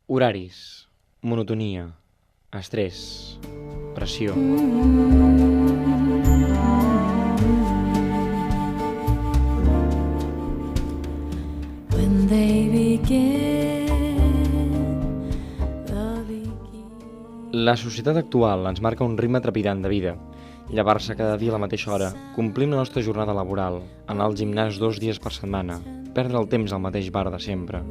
Horaris, monotonia, estrès, pressió. La societat actual ens marca un ritme trepidant de vida. Llevar-se cada dia a la mateixa hora, complir la nostra jornada laboral, anar al gimnàs 2 dies per setmana, perdre el temps al mateix bar de sempre.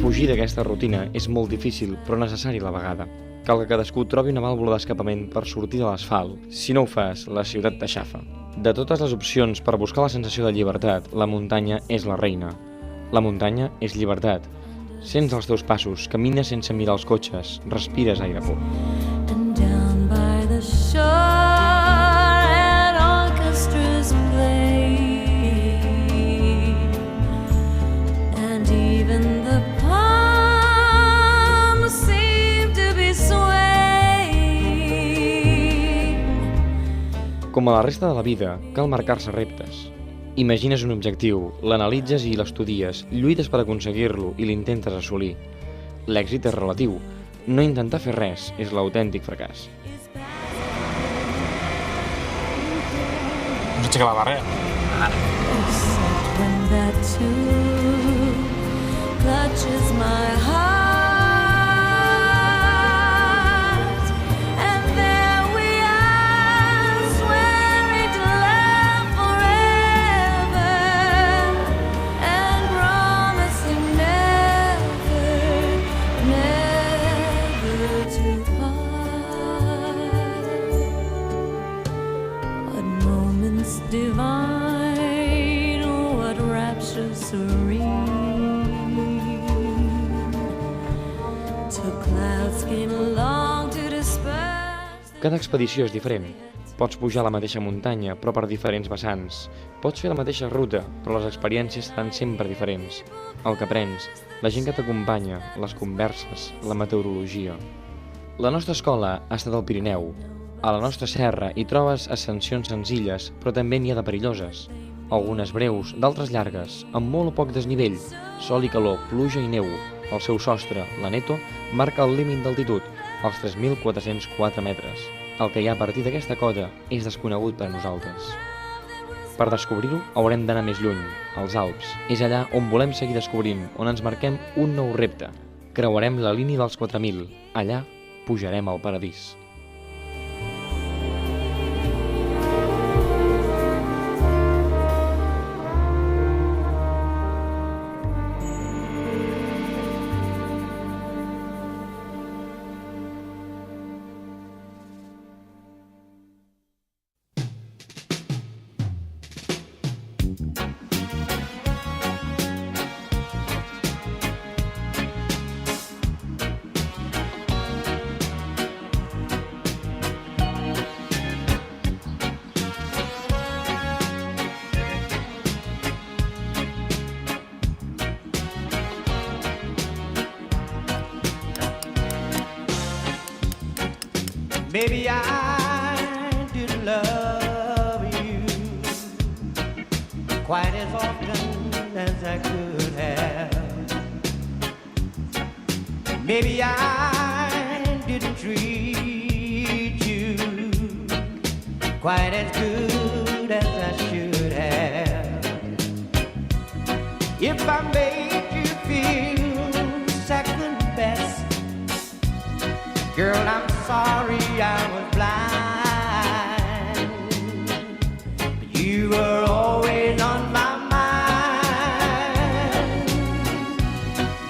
Fugir d'aquesta rutina és molt difícil, però necessari a la vegada. Cal que cadascú trobi una vàlvula d'escapament per sortir de l'asfalt. Si no ho fas, la ciutat t'aixafa. De totes les opcions per buscar la sensació de llibertat, la muntanya és la reina. La muntanya és llibertat. Sents els teus passos, camines sense mirar els cotxes, respires aire pur. Com a la resta de la vida, cal marcar-se reptes. Imagines un objectiu, l'analitzes i l'estudies, lluites per aconseguir-lo i l'intentes assolir. L'èxit és relatiu. No intentar fer res és l'autèntic fracàs. No aixeca la barrera. Cada expedició és diferent. Pots pujar a la mateixa muntanya, però per diferents vessants. Pots fer la mateixa ruta, però les experiències seran sempre diferents. El que aprens, la gent que t'acompanya, les converses, la meteorologia. La nostra escola ha estat al Pirineu. A la nostra serra hi trobes ascensions senzilles, però també n'hi ha de perilloses. Algunes breus, d'altres llargues, amb molt o poc desnivell, sol i calor, pluja i neu. El seu sostre, l'Aneto, marca el límit d'altitud, als 3.404 metres. El que hi ha a partir d'aquesta cota és desconegut per a nosaltres. Per descobrir-ho haurem d'anar més lluny, als Alps. És allà on volem seguir descobrint, on ens marquem un nou repte. Creuarem la línia dels 4.000. Allà pujarem al paradís. Maybe I didn't love you quite as often as I could have. Maybe I didn't treat you quite as good as I should have. If I made you feel second best, girl, I'm sorry I was blind. But you were always on my mind.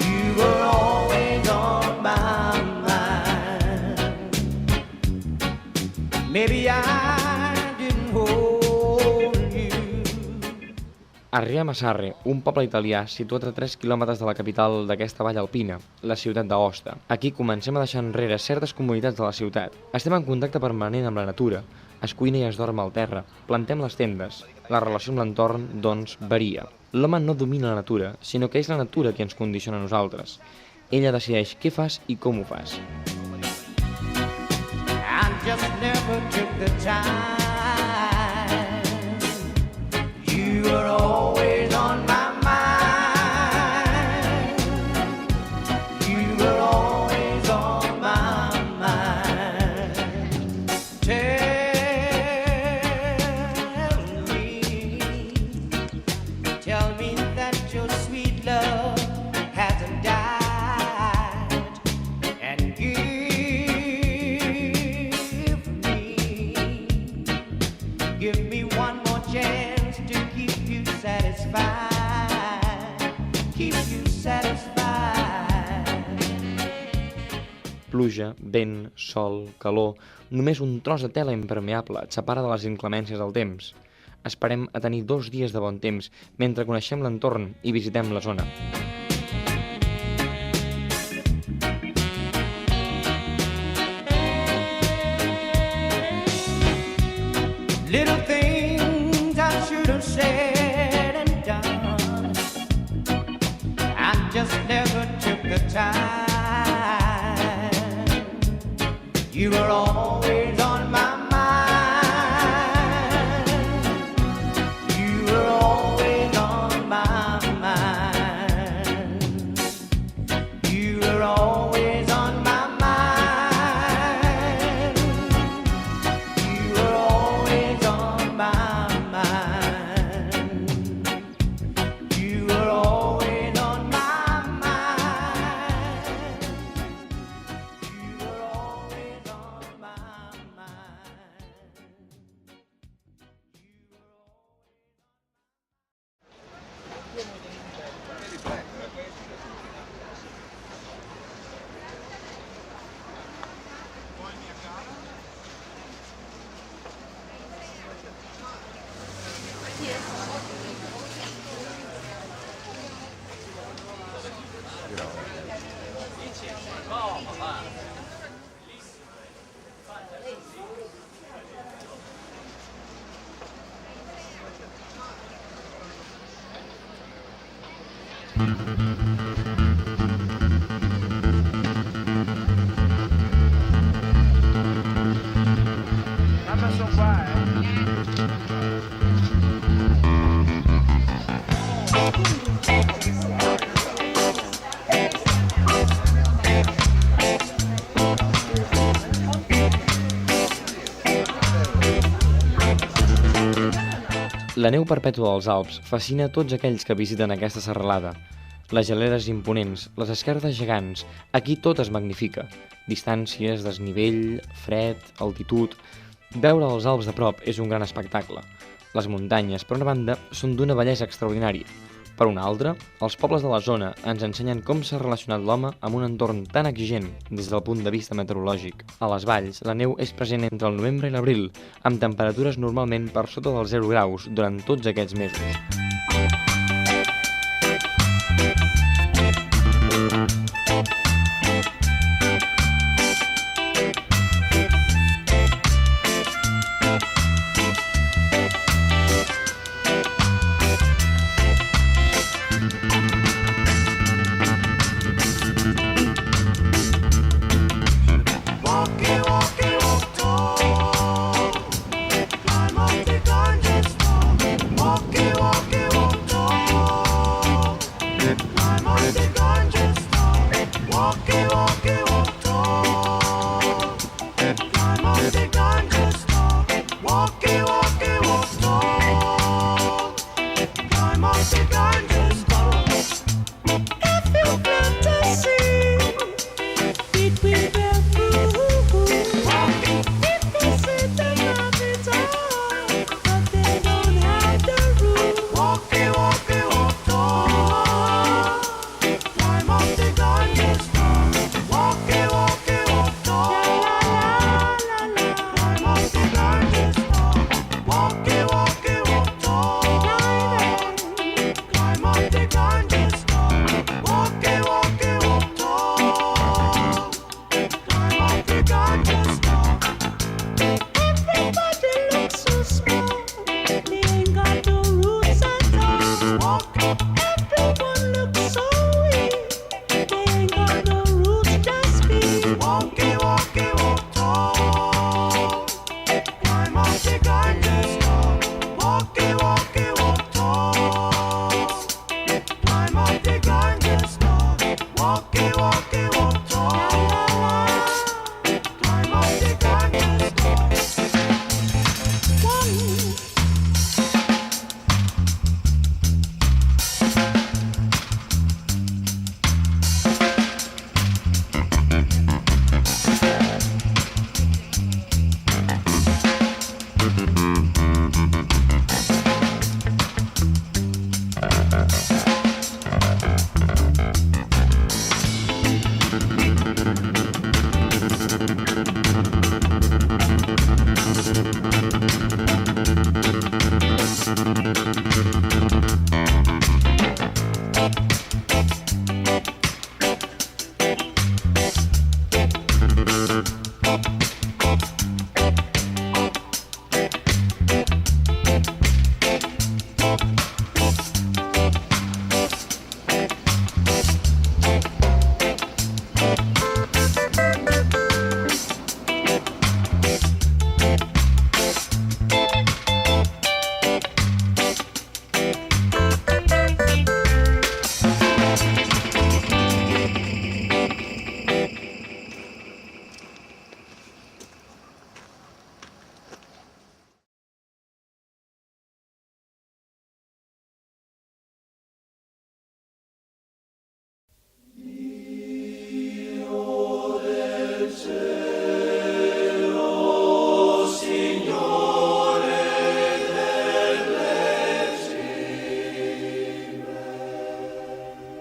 You were always on my mind. Maybe I didn't hold you. Arrià Massarre, un poble italià situat a 3 quilòmetres de la capital d'aquesta vall alpina, la ciutat d'Aosta. Aquí comencem a deixar enrere certes comunitats de la ciutat. Estem en contacte permanent amb la natura. Es cuina i es dorm al terra. Plantem les tendes. La relació amb l'entorn, doncs, varia. L'home no domina la natura, sinó que és la natura qui ens condiciona a nosaltres. Ella decideix què fas i com ho fas. I just never took the time Give me one more chance to keep you satisfied. Keep you satisfied. Pluja, vent, sol, calor, només un tros de tela impermeable et separa de les inclemències del temps. Esperem a tenir 2 dies de bon temps mentre coneixem l'entorn i visitem la zona. Little things I should have said and done, I just never took the time. You were always on my mind. You were always on my mind. You were always on my mind. You were always on my mind. You were always on my mind. You were always on my mind. La neu perpètua dels Alps fascina tots aquells que visiten aquesta serralada. Les geleres imponents, les esquerdes gegants, aquí tot es magnifica. Distàncies, desnivell, fred, altitud... Veure els Alps de prop és un gran espectacle. Les muntanyes, per una banda, són d'una bellesa extraordinària. Per una altra, els pobles de la zona ens ensenyen com s'ha relacionat l'home amb un entorn tan exigent des del punt de vista meteorològic. A les valls, la neu és present entre el novembre i l'abril, amb temperatures normalment per sota dels 0 graus durant tots aquests mesos.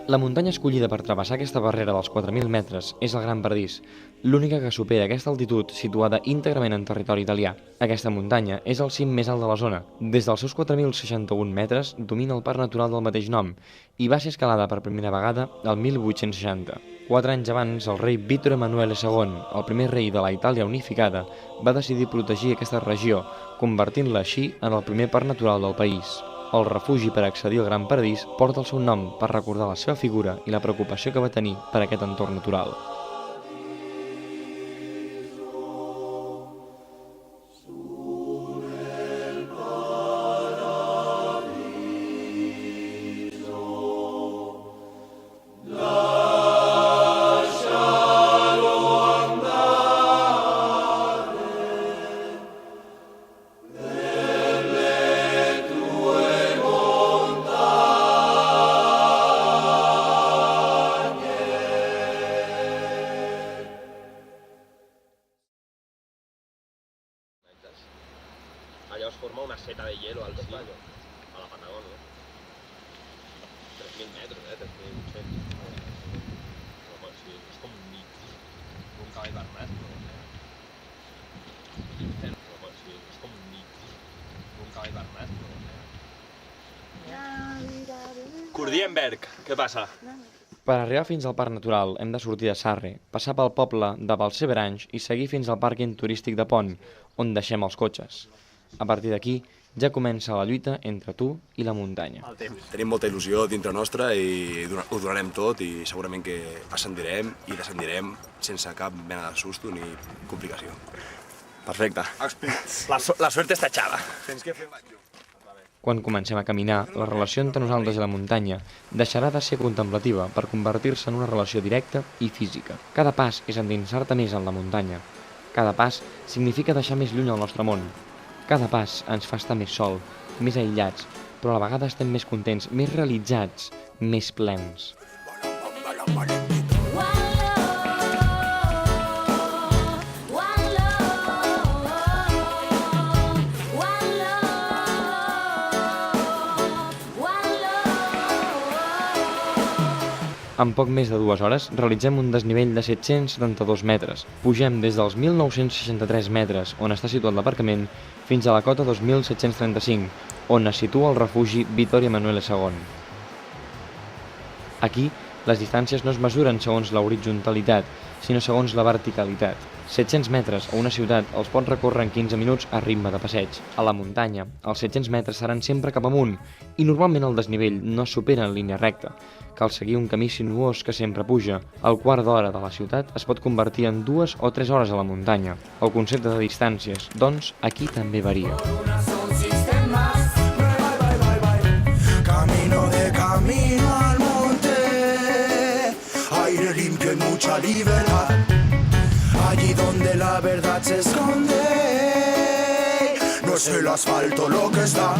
La muntanya escollida per travessar aquesta barrera dels 4.000 metres és el Gran Paradís, l'única que supera aquesta altitud situada íntegrament en territori italià. Aquesta muntanya és el cim més alt de la zona. Des dels seus 4.061 metres domina el parc natural del mateix nom i va ser escalada per primera vegada el 1860. 4 anys abans, el rei Vittor Emanuele II, el primer rei de la Itàlia unificada, va decidir protegir aquesta regió, convertint-la així en el primer parc natural del país. El refugi per accedir al Gran Paradís porta el seu nom per recordar la seva figura i la preocupació que va tenir per aquest entorn natural. Allà es forma una seta de hielo al cim, a la Patagònia. 3.000 metres, 3.800. Home, sí, és com un mig. Un cavall bernat, no? Home, sí, és com un mig. Un cavall bernat, no? Kurdienberg, què passa? Per arribar fins al Parc Natural hem de sortir de Sarre, passar pel poble de Balseveranys i seguir fins al pàrquing turístic de Pont, on deixem els cotxes. A partir d'aquí ja comença la lluita entre tu i la muntanya. Tenim molta il·lusió dintre nostra i ho donarem tot i segurament que ascendirem i descendirem sense cap mena de susto ni complicació. Perfecte. La suerte està echada. Quan comencem a caminar, la relació entre nosaltres i la muntanya deixarà de ser contemplativa per convertir-se en una relació directa i física. Cada pas és endinsar-te més en la muntanya. Cada pas significa deixar més lluny el nostre món. Cada pas ens fa estar més sol, més aïllats, però a la vegada estem més contents, més realitzats, més plens. En poc més de 2 hores realitzem un desnivell de 772 metres. Pugem des dels 1.963 metres, on està situat l'aparcament, fins a la cota 2.735, on es situa el refugi Vittor Emanuele II. Aquí, les distàncies no es mesuren segons l'horitzontalitat, sinó segons la verticalitat. 700 metres o una ciutat els pots recórrer en 15 minuts a ritme de passeig. A la muntanya, els 700 metres seran sempre cap amunt i normalment el desnivell no es supera en línia recta. Cal seguir un camí sinuós que sempre puja. El quart d'hora de la ciutat es pot convertir en 2 o 3 hores a la muntanya. El concepte de distàncies, doncs, aquí també varia. Camino al monte, aire limpio y mucha libertad. Allí donde la verdad se esconde, no es el asfalto lo que está.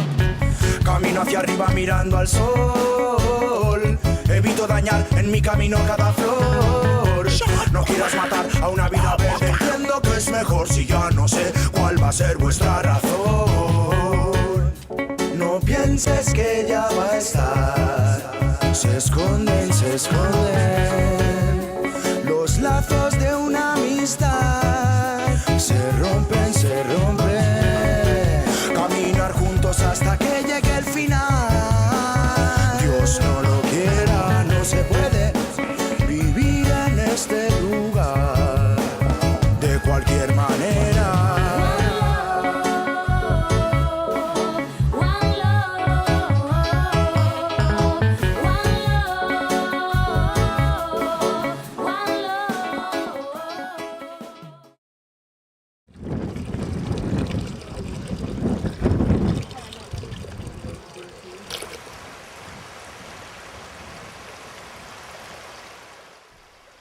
Camino hacia arriba mirando al sol, evito dañar en mi camino cada flor. No quieras matar a una vida verde, entiendo que es mejor si ya no sé cuál va a ser vuestra razón. No pienses que ya va a estar, se esconden los lazos de una amistad, se rompen. Caminar juntos hasta que llegue el final. Dios no lo quiera, no se puede vivir en este lugar de cualquier manera.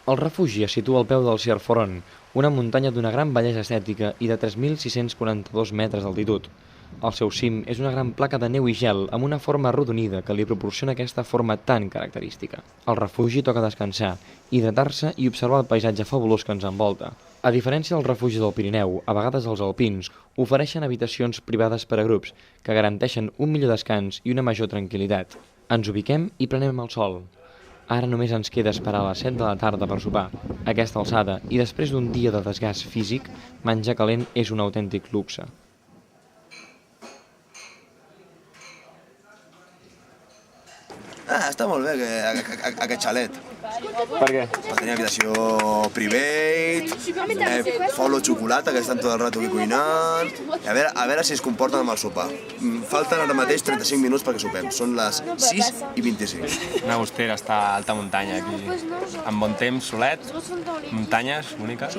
El refugi es situa al peu del Sierforon, una muntanya d'una gran bellesa estètica i de 3.642 metres d'altitud. El seu cim és una gran placa de neu i gel amb una forma arrodonida que li proporciona aquesta forma tan característica. Al refugi toca descansar, hidratar-se i observar el paisatge fabulós que ens envolta. A diferència del refugi del Pirineu, a vegades els alpins ofereixen habitacions privades per a grups que garanteixen un millor descans i una major tranquil·litat. Ens ubiquem i prenem el sol. Ara només ens queda esperar a les 7 de la tarda per sopar. A aquesta alçada, i després d'un dia de desgast físic, menjar calent és un autèntic luxe. Està molt bé aquest xalet. Per què? Per tenir habitació private, follow xocolata, que estan tot el rato aquí cuinant. A veure si es comporten amb el sopar. Falten ara mateix 35 minuts perquè sopem. Són les 6:25. Una agostera, està a alta muntanya aquí. Amb bon temps, solet, muntanyes boniques.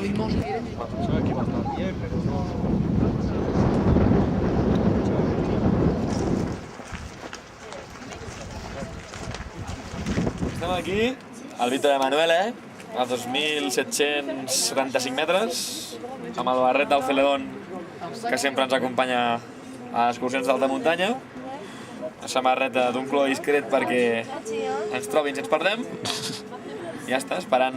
Estem aquí, al Vito de Manuele, a 2.775 metres, amb el barret del Celedón, que sempre ens acompanya a les excursions d'alta muntanya. Una samarreta d'un color discret perquè ens trobin si ens perdem. I ja està, esperant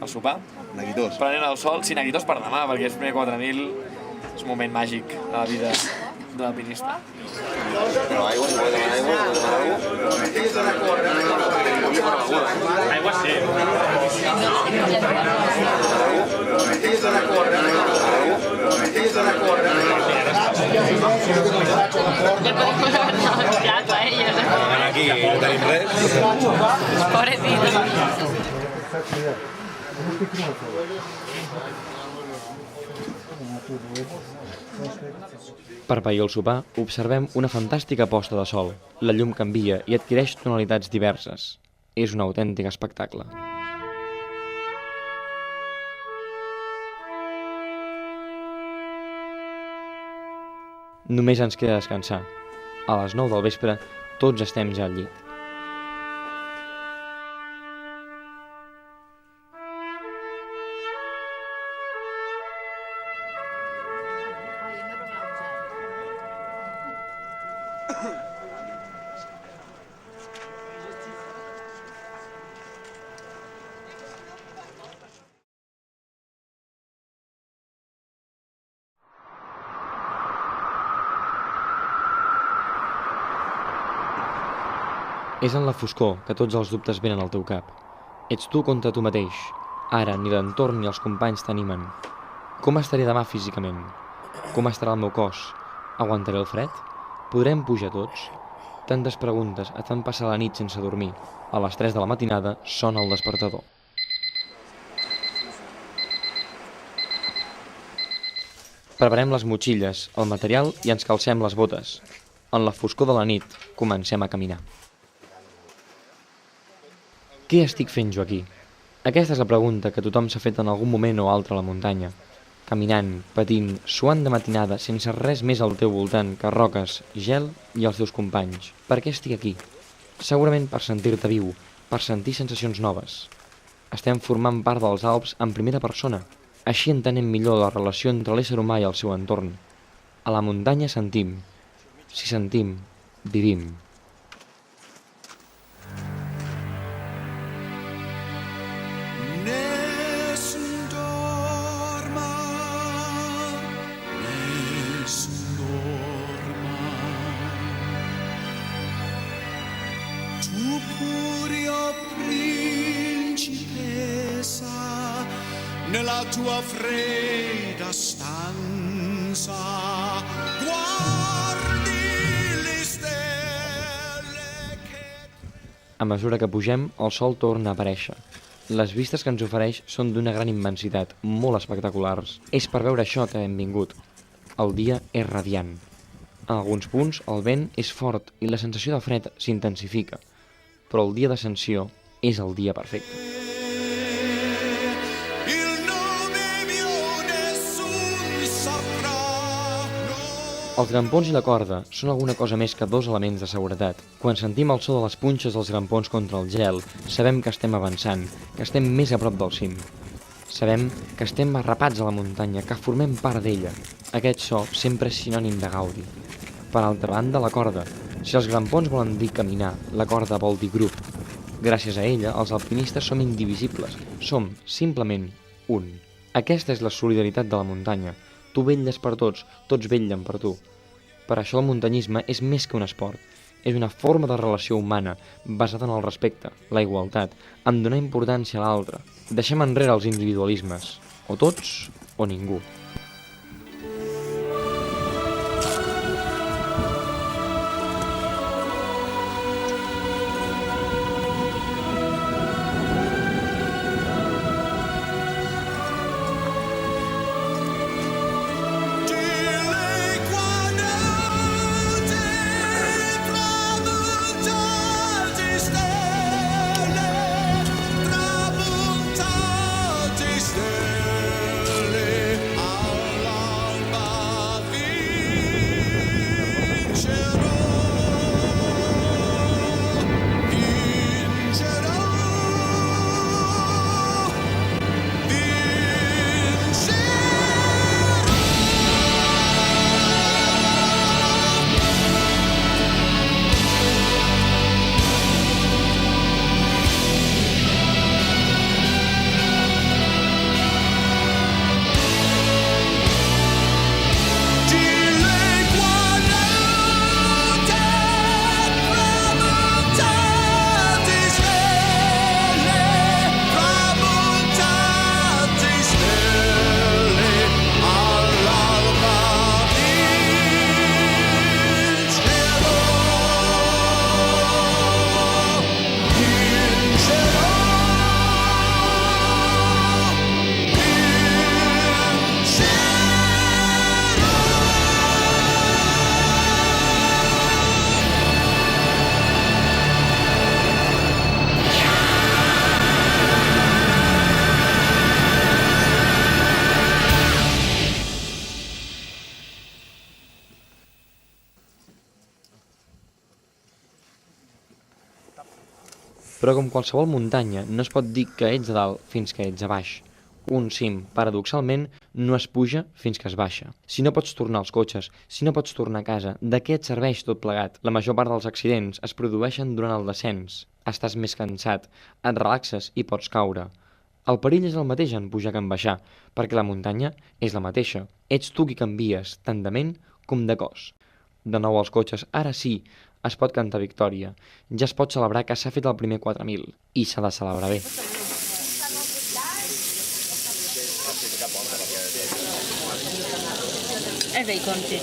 el sopar. Neguitós. Prenent el sol, sí, neguitós per demà, perquè és primer 4.000, és un moment màgic de la vida d'un alpinista. Però aigua, si voleu demanar aigua, Aigua sí. Plato a ellos. Aquí no tenim res. Pobrecitos. Per pair el sopar, observem una fantàstica posta de sol. La llum canvia i adquireix tonalitats diverses. És un autèntic espectacle. Només ens queda descansar. A les 9 del vespre, tots estem ja al llit. És en la foscor que tots els dubtes venen al teu cap. Ets tu contra tu mateix. Ara ni l'entorn ni els companys t'animen. Com estaré demà físicament? Com estarà el meu cos? Aguantaré el fred? Podrem pujar tots? Tantes preguntes et fan passar la nit sense dormir. A les 3 de la matinada sona el despertador. Preparem les motxilles, el material i ens calcem les botes. En la foscor de la nit comencem a caminar. Què estic fent jo aquí? Aquesta és la pregunta que tothom s'ha fet en algun moment o altre a la muntanya. Caminant, patint, suant de matinada, sense res més al teu voltant que roques, gel i els teus companys. Per què estic aquí? Segurament per sentir-te viu, per sentir sensacions noves. Estem formant part dels Alps en primera persona. Així entenem millor la relació entre l'ésser humà i el seu entorn. A la muntanya sentim. Si sentim, vivim. Nella tua fredda stanza guardi le stelle che... A mesura que pugem, el sol torna a aparèixer. Les vistes que ens ofereix són d'una gran immensitat, molt espectaculars. És per veure això que hem vingut. El dia és radiant. En alguns punts el vent és fort i la sensació de fred s'intensifica. Però el dia d'ascensió és el dia perfecte. Els grampons i la corda són alguna cosa més que dos elements de seguretat. Quan sentim el so de les punxes dels grampons contra el gel, sabem que estem avançant, que estem més a prop del cim. Sabem que estem arrapats a la muntanya, que formem part d'ella. Aquest so sempre és sinònim de gaudi. Per altra banda, la corda. Si els grampons volen dir caminar, la corda vol dir grup. Gràcies a ella, els alpinistes som indivisibles. Som, simplement, un. Aquesta és la solidaritat de la muntanya. Tu vetlles per tots, tots vetllen per tu. Per això el muntanyisme és més que un esport, és una forma de relació humana basada en el respecte, la igualtat, en donar importància a l'altre. Deixem enrere els individualismes, o tots o ningú. Però com qualsevol muntanya, no es pot dir que ets a dalt fins que ets a baix. Un cim, paradoxalment, no es puja fins que es baixa. Si no pots tornar als cotxes, si no pots tornar a casa, de què et serveix tot plegat? La major part dels accidents es produeixen durant el descens. Estàs més cansat, et relaxes i pots caure. El perill és el mateix en pujar que en baixar, perquè la muntanya és la mateixa. Ets tu qui canvies, tant de ment com de cos. De nou als cotxes, ara sí, es pot cantar victòria. Ja es pot celebrar que s'ha fet el primer 4.000 i s'ha de celebrar bé. El bacon, sí.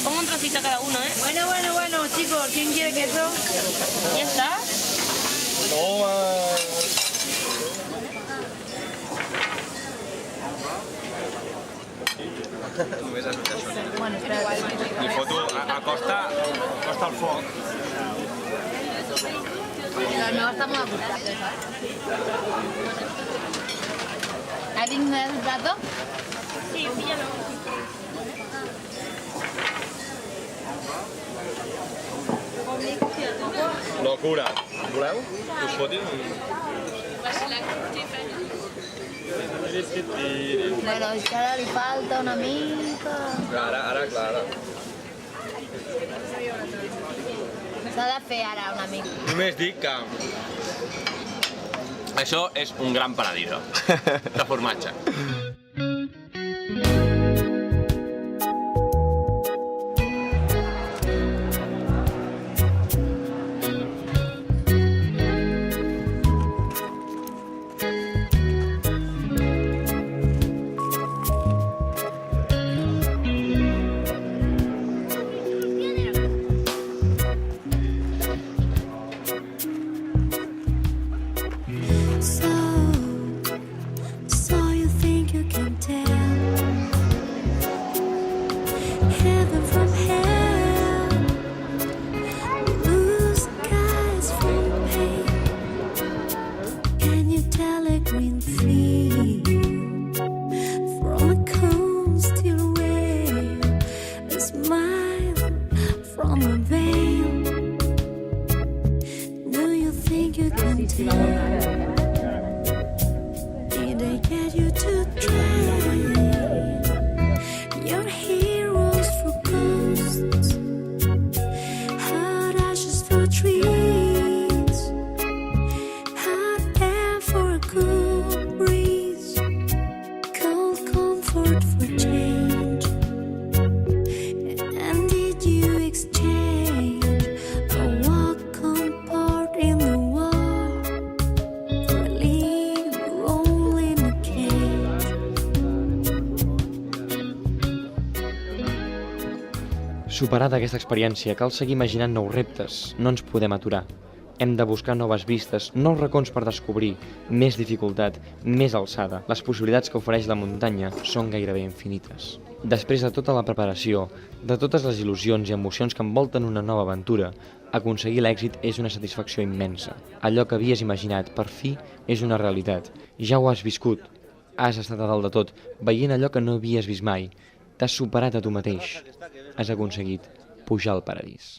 Pongo un trocito cada uno, ¿eh? Bueno, chicos, ¿quién quiere queso? ¿Ya está? Bueno, espera. Li foto acosta al foc. La nueva está muy apuntada. ¿Alguien me da un plato? Sí, píllalo. Locura. Voleu? Us fotin? Bueno, es que ahora le falta una mica. Ara, clar. S'ha de fer ara una mica. Només dic que això és un gran panadero de formatge. So you think you can tell heaven from hell, blue skies from pain? Can you tell a green field from a cold steel rail, a smile from a veil? Do you think you can tell? Did they get you to trade your heroes for ghosts, hot ashes for trees, hot air for a cool breeze? Superada aquesta experiència, cal seguir imaginant nous reptes, no ens podem aturar. Hem de buscar noves vistes, nous racons per descobrir, més dificultat, més alçada. Les possibilitats que ofereix la muntanya són gairebé infinites. Després de tota la preparació, de totes les il·lusions i emocions que envolten una nova aventura, aconseguir l'èxit és una satisfacció immensa. Allò que havies imaginat, per fi, és una realitat. Ja ho has viscut. Has estat a dalt de tot, veient allò que no havies vist mai. T'has superat a tu mateix. Has aconseguit pujar al paradís.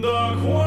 The